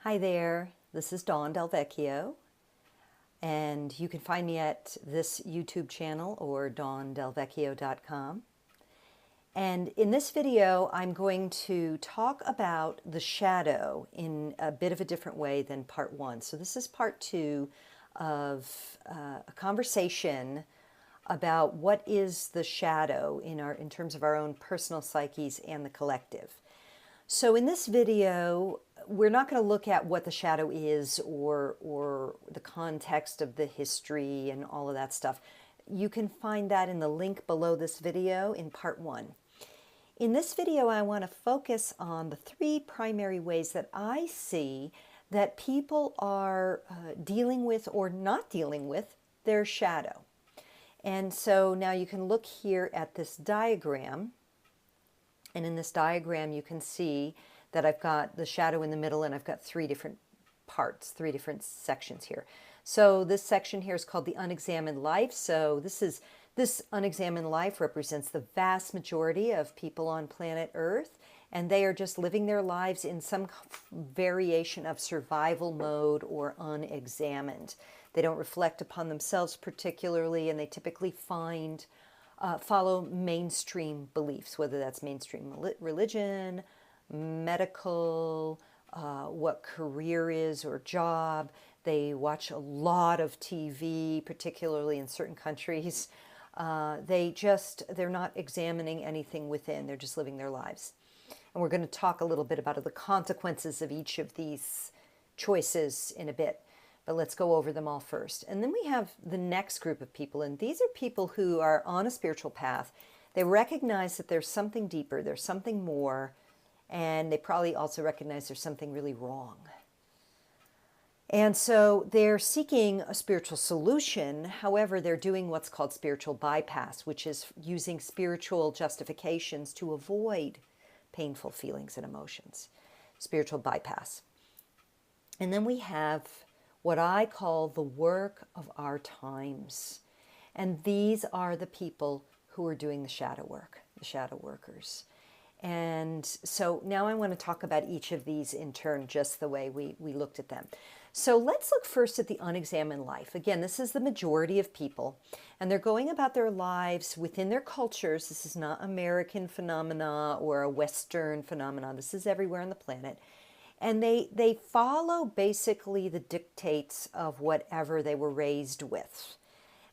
Hi there, this is Dawn Del Vecchio, and you can find me at this YouTube channel or dawndelvecchio.com. And in this video, I'm going to talk about the shadow in a bit of a different way than part one. So this is part two of a conversation about what is the shadow in terms of our own personal psyches and the collective. So in this video, we're not going to look at what the shadow is or the context of the history and all of that stuff. You can find that in the link below this video in part one. In this video, I want to focus on the three primary ways that I see that people are dealing with or not dealing with their shadow. And so now you can look here at this diagram. And in this diagram, you can see that I've got the shadow in the middle and I've got three different parts, three different sections here. So this section here is called the unexamined life. So this unexamined life represents the vast majority of people on planet Earth, and they are just living their lives in some variation of survival mode or unexamined. They don't reflect upon themselves particularly, and they typically follow mainstream beliefs, whether that's mainstream religion, medical, what career is or job. They watch a lot of TV, particularly in certain countries. They're not examining anything within. They're just living their lives. And we're going to talk a little bit about the consequences of each of these choices in a bit. But let's go over them all first. And then we have the next group of people. And these are people who are on a spiritual path. They recognize that there's something deeper, there's something more, and they probably also recognize there's something really wrong. And so they're seeking a spiritual solution. However, they're doing what's called spiritual bypass, which is using spiritual justifications to avoid painful feelings and emotions. Spiritual bypass. And then we have what I call the work of our times. And these are the people who are doing the shadow work, the shadow workers. And so now I want to talk about each of these in turn, just the way we looked at them. So let's look first at the unexamined life. Again, this is the majority of people, and they're going about their lives within their cultures. This is not American phenomena or a Western phenomena. This is everywhere on the planet. And they follow basically the dictates of whatever they were raised with.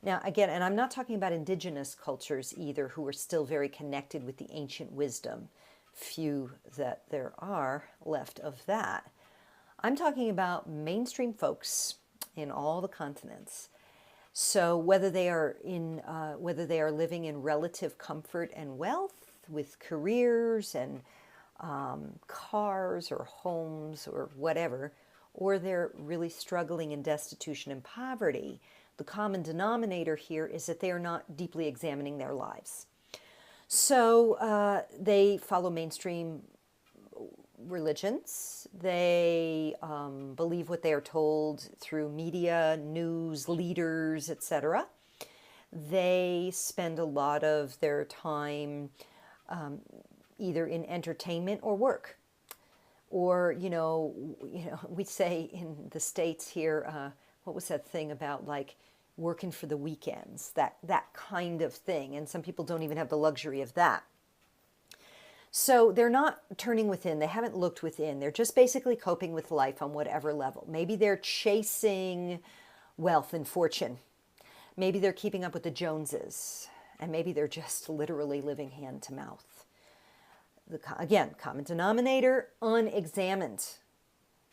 Now, again, and I'm not talking about indigenous cultures either, who are still very connected with the ancient wisdom. Few that there are left of that. I'm talking about mainstream folks in all the continents. So whether they are living in relative comfort and wealth with careers and cars or homes or whatever, or they're really struggling in destitution and poverty, the common denominator here is that they are not deeply examining their lives. So they follow mainstream religions. They believe what they are told through media, news, leaders, etc. They spend a lot of their time either in entertainment or work. Or, we say in the States here, what was that thing about like working for the weekends, that kind of thing. And some people don't even have the luxury of that. So they're not turning within. They haven't looked within. They're just basically coping with life on whatever level. Maybe they're chasing wealth and fortune. Maybe they're keeping up with the Joneses. And maybe they're just literally living hand to mouth. Again, common denominator, unexamined.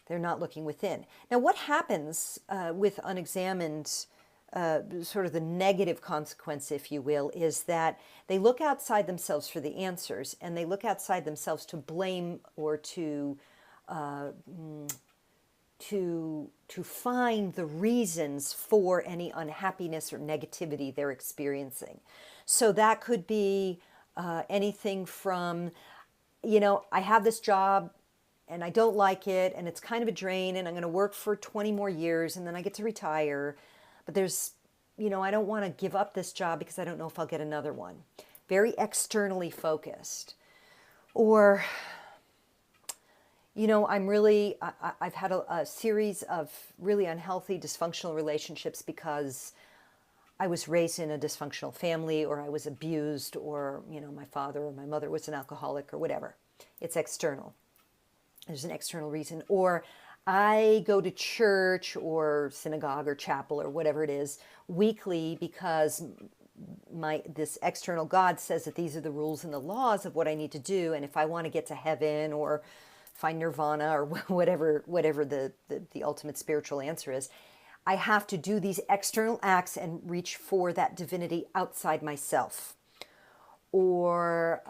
They're not looking within. Now, what happens with unexamined, sort of the negative consequence, if you will, is that they look outside themselves for the answers, and they look outside themselves to blame or to find the reasons for any unhappiness or negativity they're experiencing. So that could be anything from, I have this job and I don't like it and it's kind of a drain and I'm going to work for 20 more years and then I get to retire. But there's, I don't want to give up this job because I don't know if I'll get another one. Very externally focused. Or You know, I've had a series of really unhealthy, dysfunctional relationships because I was raised in a dysfunctional family, or I was abused, or, you know, my father or my mother was an alcoholic or whatever. It's external. There's an external reason. Or I go to church or synagogue or chapel or whatever it is weekly because this external God says that these are the rules and the laws of what I need to do, and if I want to get to heaven or find nirvana or whatever the ultimate spiritual answer is, I have to do these external acts and reach for that divinity outside myself. Or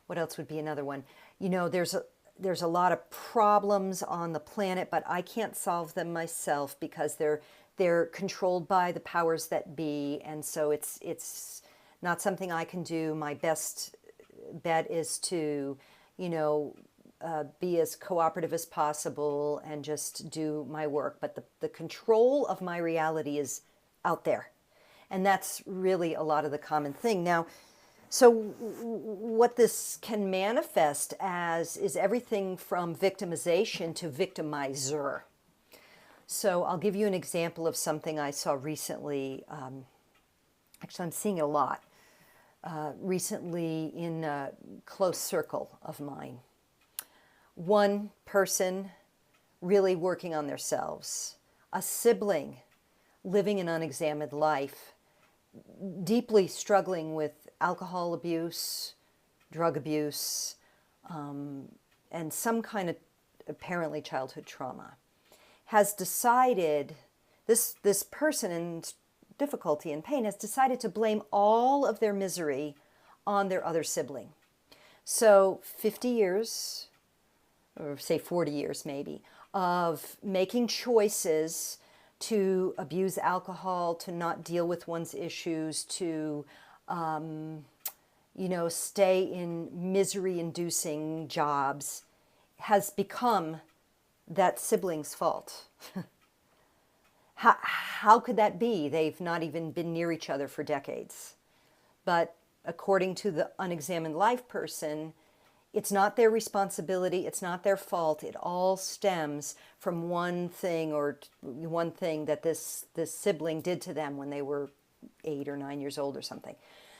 what else would be another one? You know, there's a lot of problems on the planet, but I can't solve them myself because they're controlled by the powers that be, and so it's not something I can do. My best bet is to, you know, be as cooperative as possible and just do my work. But the control of my reality is out there, and that's really a lot of the common thing now. So what this can manifest as is everything from victimization to victimizer. So I'll give you an example of something I saw recently. Actually, I'm seeing it a lot recently in a close circle of mine. One person really working on themselves, a sibling living an unexamined life, deeply struggling with alcohol abuse, drug abuse, and some kind of apparently childhood trauma, has decided, this person in difficulty and pain has decided to blame all of their misery on their other sibling. So 50 years, or say 40 years maybe, of making choices to abuse alcohol, to not deal with one's issues, to you know, stay in misery-inducing jobs, has become that sibling's fault. How could that be? They've not even been near each other for decades. But according to the unexamined life person, it's not their responsibility, it's not their fault. It all stems from one thing that this sibling did to them when they were 8 or 9 years old or something.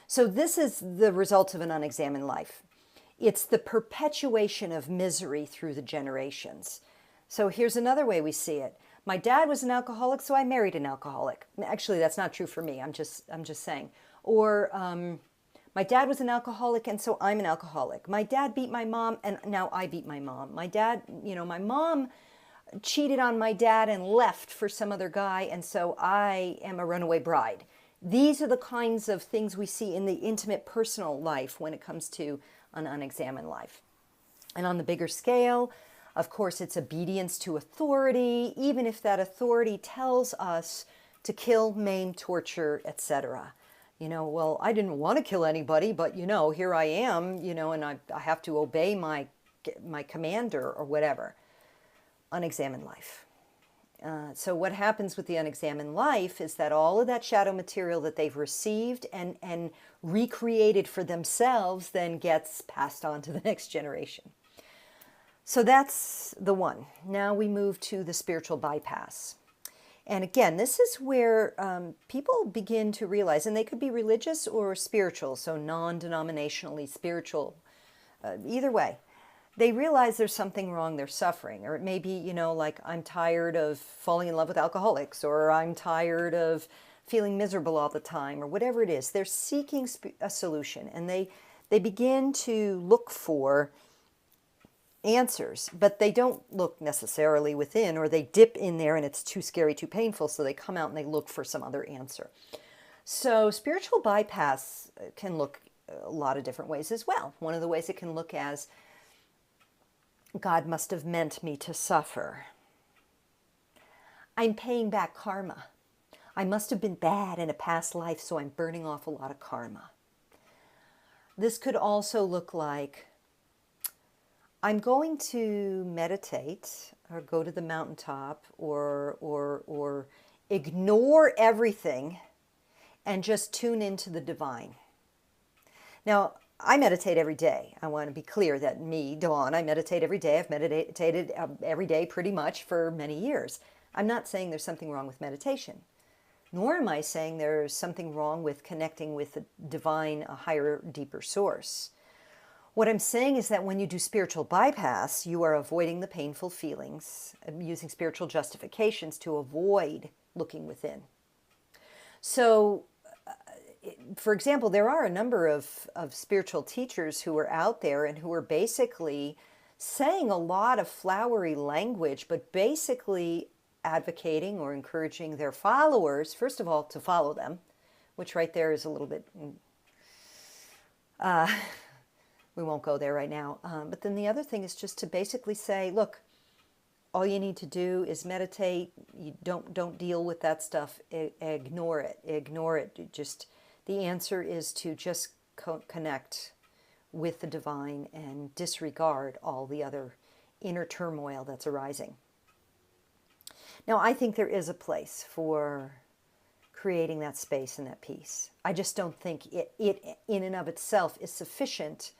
So this is the result of an unexamined life. It's the perpetuation of misery through the generations. So here's another way we see it. My dad was an alcoholic, so I married an alcoholic. Actually, that's not true for me. I'm just saying. Or my dad was an alcoholic, and so I'm an alcoholic. My dad beat my mom, and now I beat my mom. My dad, you know, my mom cheated on my dad and left for some other guy, and so I am a runaway bride. These are the kinds of things we see in the intimate personal life when it comes to an unexamined life. And on the bigger scale, of course, it's obedience to authority, even if that authority tells us to kill, maim, torture, etc. You know, well, I didn't want to kill anybody, but, you know, here I am, you know, and I have to obey my commander or whatever. Unexamined life. So what happens with the unexamined life is that all of that shadow material that they've received and recreated for themselves then gets passed on to the next generation. So that's the one. Now we move to the spiritual bypass. And again, this is where people begin to realize, and they could be religious or spiritual, so non-denominationally spiritual, either way. They realize there's something wrong, they're suffering. Or it may be, you know, like, I'm tired of falling in love with alcoholics, or I'm tired of feeling miserable all the time, or whatever it is. They're seeking a solution, and they begin to look for answers, but they don't look necessarily within, or they dip in there and it's too scary, too painful, so they come out and they look for some other answer. So spiritual bypass can look a lot of different ways as well. One of the ways it can look as, God must have meant me to suffer. I'm paying back karma. I must have been bad in a past life, so I'm burning off a lot of karma. This could also look like, I'm going to meditate or go to the mountaintop or ignore everything and just tune into the divine. Now, I meditate every day. I want to be clear that me, Dawn, I meditate every day. I've meditated every day pretty much for many years. I'm not saying there's something wrong with meditation, nor am I saying there's something wrong with connecting with the divine, a higher, deeper source. What I'm saying is that when you do spiritual bypass, you are avoiding the painful feelings, using spiritual justifications to avoid looking within. So, for example, there are a number of spiritual teachers who are out there and who are basically saying a lot of flowery language, but basically advocating or encouraging their followers, first of all, to follow them, which right there is a little bit, we won't go there right now. But then the other thing is just to basically say, look, all you need to do is meditate. You don't deal with that stuff. Ignore it. Ignore it. Just the answer is to just connect with the divine and disregard all the other inner turmoil that's arising. Now, I think there is a place for creating that space and that peace. I just don't think it in and of itself is sufficient,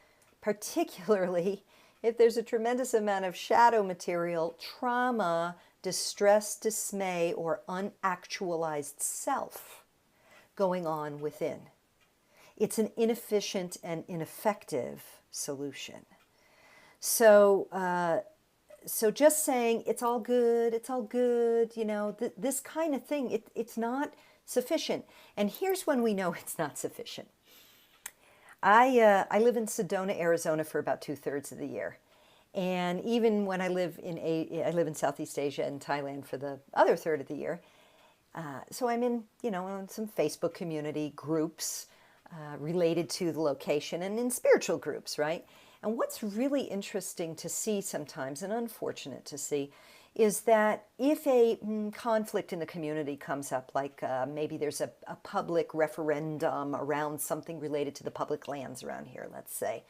particularly if there's a tremendous amount of shadow material, trauma, distress, dismay, or unactualized self going on within. It's an inefficient and ineffective solution. So just saying it's all good, you know, this kind of thing, it's not sufficient. And here's when we know it's not sufficient. I live in Sedona, Arizona for about 2/3 of the year. And even when I live in Southeast Asia and Thailand for the other third of the year. So I'm in, on some Facebook community groups related to the location and in spiritual groups, right? And what's really interesting to see sometimes, and unfortunate to see, is that if a conflict in the community comes up, like maybe there's a public referendum around something related to the public lands around here, let's say,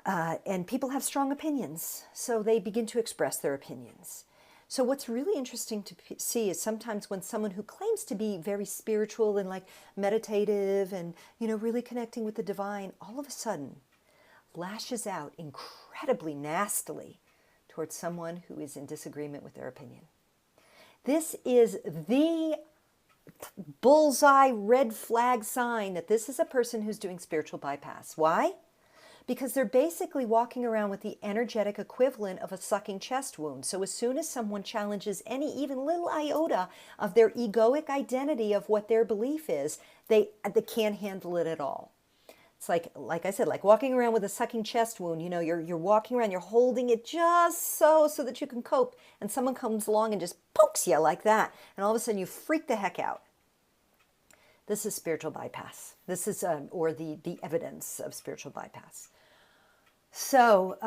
and people have strong opinions, so they begin to express their opinions. So what's really interesting to see is sometimes when someone who claims to be very spiritual and like meditative and, really connecting with the divine, all of a sudden lashes out incredibly nastily towards someone who is in disagreement with their opinion. This is the bullseye red flag sign that this is a person who's doing spiritual bypass. Why? Because they're basically walking around with the energetic equivalent of a sucking chest wound. So as soon as someone challenges any even little iota of their egoic identity of what their belief is, they can't handle it at all. It's like I said, like walking around with a sucking chest wound. You're walking around, you're holding it just so that you can cope, and someone comes along and just pokes you like that, and all of a sudden you freak the heck out. This is spiritual bypass. This is or the evidence of spiritual bypass. So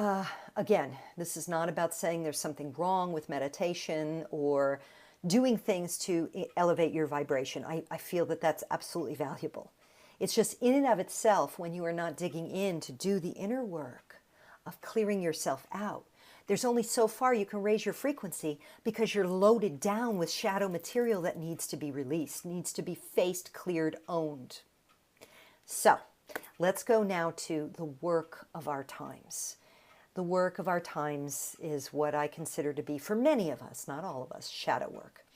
again, this is not about saying there's something wrong with meditation or doing things to elevate your vibration. I feel that that's absolutely valuable. It's just in and of itself, when you are not digging in to do the inner work of clearing yourself out, there's only so far you can raise your frequency because you're loaded down with shadow material that needs to be released, needs to be faced, cleared, owned. So let's go now to the work of our times. The work of our times is what I consider to be, for many of us, not all of us, shadow work.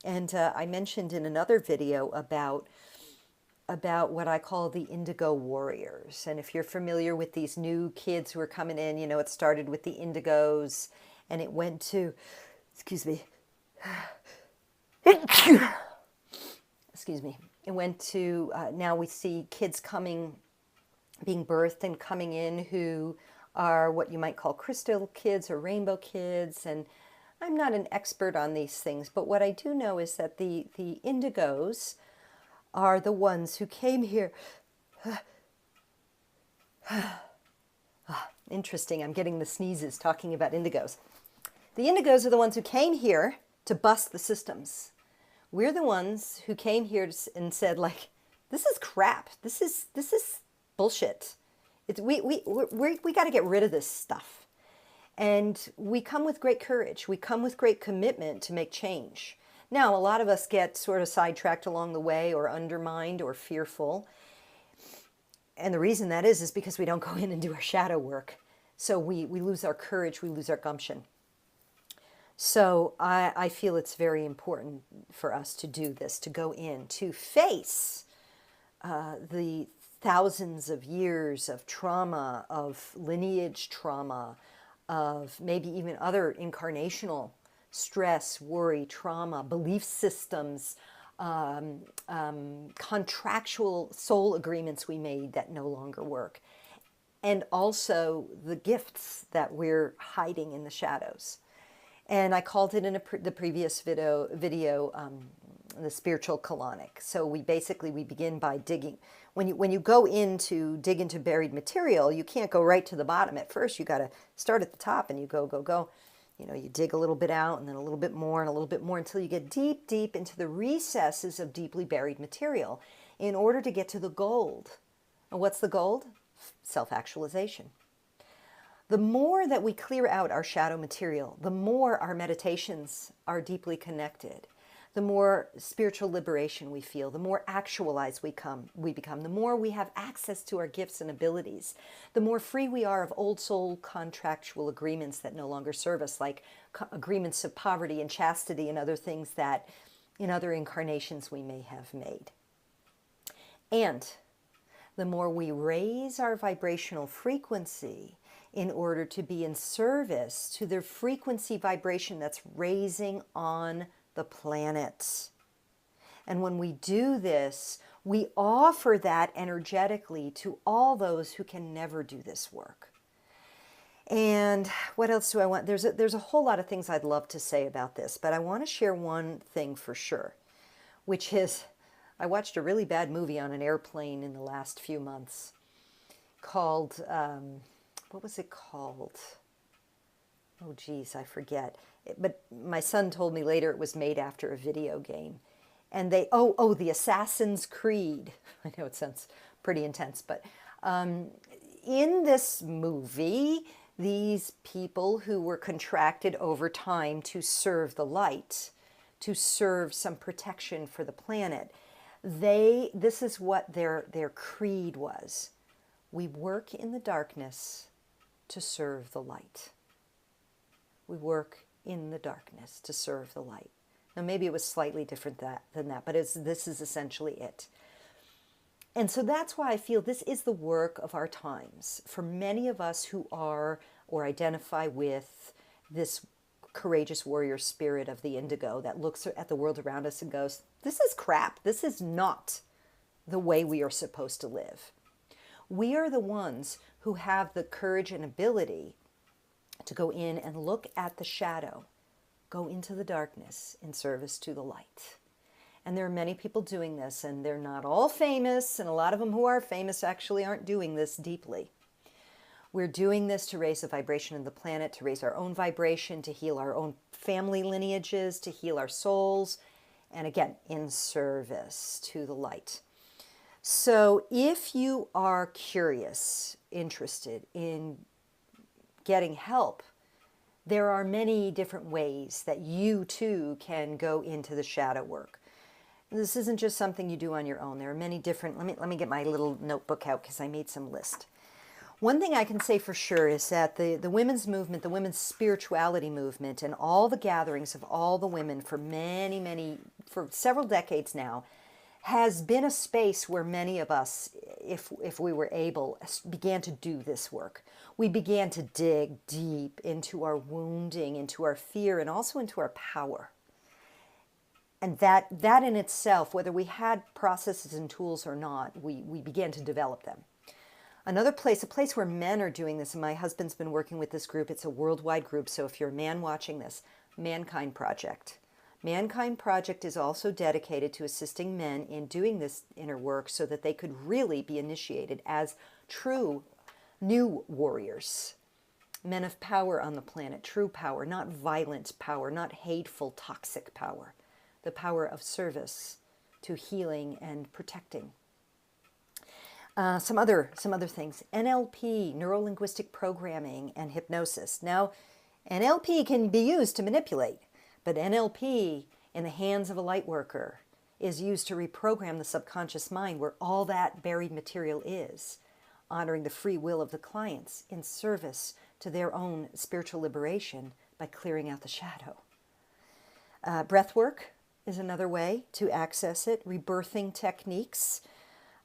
And I mentioned in another video about what I call the indigo warriors. And if you're familiar with these new kids who are coming in, it started with the indigos and it went to, excuse me, it went to, now we see kids being birthed and coming in who are what you might call crystal kids or rainbow kids. And I'm not an expert on these things, but what I do know is that the indigos are the ones who came here. Interesting, I'm getting the sneezes talking about indigos. The indigos are the ones who came here to bust the systems. We're the ones who came here and said, like, this is crap. This is bullshit. We got to get rid of this stuff. And we come with great courage. We come with great commitment to make change. Now, a lot of us get sort of sidetracked along the way or undermined or fearful. And the reason that is because we don't go in and do our shadow work. So we lose our courage, we lose our gumption. So I feel it's very important for us to do this, to go in, to face the thousands of years of trauma, of lineage trauma, of maybe even other incarnational stress, worry, trauma, belief systems, contractual soul agreements we made that no longer work, and also the gifts that we're hiding in the shadows. And I called it in the previous video the spiritual colonic. So we begin by digging. When you go in to dig into buried material, you can't go right to the bottom at first. You got to start at the top and you go. You know, you dig a little bit out and then a little bit more and a little bit more until you get deep, deep into the recesses of deeply buried material in order to get to the gold. And what's the gold? Self-actualization. The more that we clear out our shadow material, the more our meditations are deeply connected, the more spiritual liberation we feel, the more actualized we become, the more we have access to our gifts and abilities, the more free we are of old soul contractual agreements that no longer serve us, like agreements of poverty and chastity and other things that in other incarnations we may have made. And the more we raise our vibrational frequency in order to be in service to the frequency vibration that's raising on the planet. And when we do this, we offer that energetically to all those who can never do this work. And what else do I want? There's a whole lot of things I'd love to say about this, but I want to share one thing for sure, which is I watched a really bad movie on an airplane in the last few months called, what was it called? Oh, geez, I forget. But my son told me later it was made after a video game. And the Assassin's Creed. I know it sounds pretty intense, but in this movie, these people who were contracted over time to serve the light, to serve some protection for the planet, this is what their creed was. We work in the darkness to serve the light. We work in the darkness to serve the light. Now, maybe it was slightly different than that, but this is essentially it. And so that's why I feel this is the work of our times. For many of us who are or identify with this courageous warrior spirit of the indigo that looks at the world around us and goes, this is crap. This is not the way we are supposed to live. We are the ones who have the courage and ability to go in and look at the shadow, go into the darkness in service to the light. And there are many people doing this, and they're not all famous, and a lot of them who are famous actually aren't doing this deeply. We're doing this to raise the vibration of the planet, to raise our own vibration, to heal our own family lineages, to heal our souls, and again, in service to the light. So if you are curious, interested in getting help, there are many different ways that you too can go into the shadow work. This isn't just something you do on your own. There are many different, let me get my little notebook out because I made some list. One thing I can say for sure is that the women's movement, the women's spirituality movement, and all the gatherings of all the women for for several decades now, has been a space where many of us, if we were able, began to do this work. We began to dig deep into our wounding, into our fear, and also into our power. And that in itself, whether we had processes and tools or not, we began to develop them. Another place, a place where men are doing this, and my husband's been working with this group, it's a worldwide group, so if you're a man watching this, Mankind Project. Mankind Project is also dedicated to assisting men in doing this inner work so that they could really be initiated as true new warriors, men of power on the planet, true power, not violent power, not hateful, toxic power, the power of service to healing and protecting. Some other things, NLP, neuro-linguistic programming, and hypnosis. Now, NLP can be used to manipulate, but NLP in the hands of a light worker is used to reprogram the subconscious mind where all that buried material is. honoring the free will of the clients in service to their own spiritual liberation by clearing out the shadow. Breath work is another way to access it. Rebirthing techniques,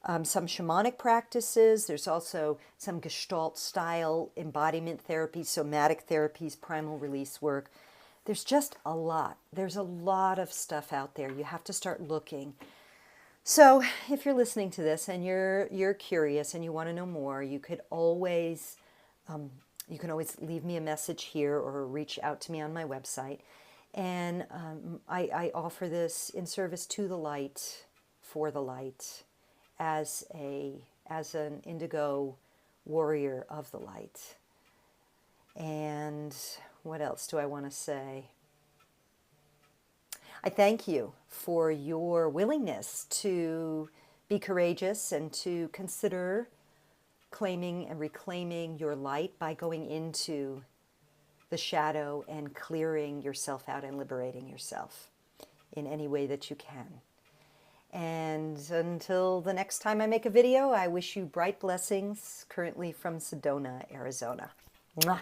some shamanic practices. There's also some Gestalt style embodiment therapies, somatic therapies, primal release work. There's just a lot. There's a lot of stuff out there. You have to start looking. So if you're listening to this and you're curious and you want to know more, you can always leave me a message here or reach out to me on my website. And I offer this in service to the light, for the light, as an indigo warrior of the light. And what else do I want to say? I thank you for your willingness to be courageous and to consider claiming and reclaiming your light by going into the shadow and clearing yourself out and liberating yourself in any way that you can. And until the next time I make a video, I wish you bright blessings, currently from Sedona, Arizona. Mwah.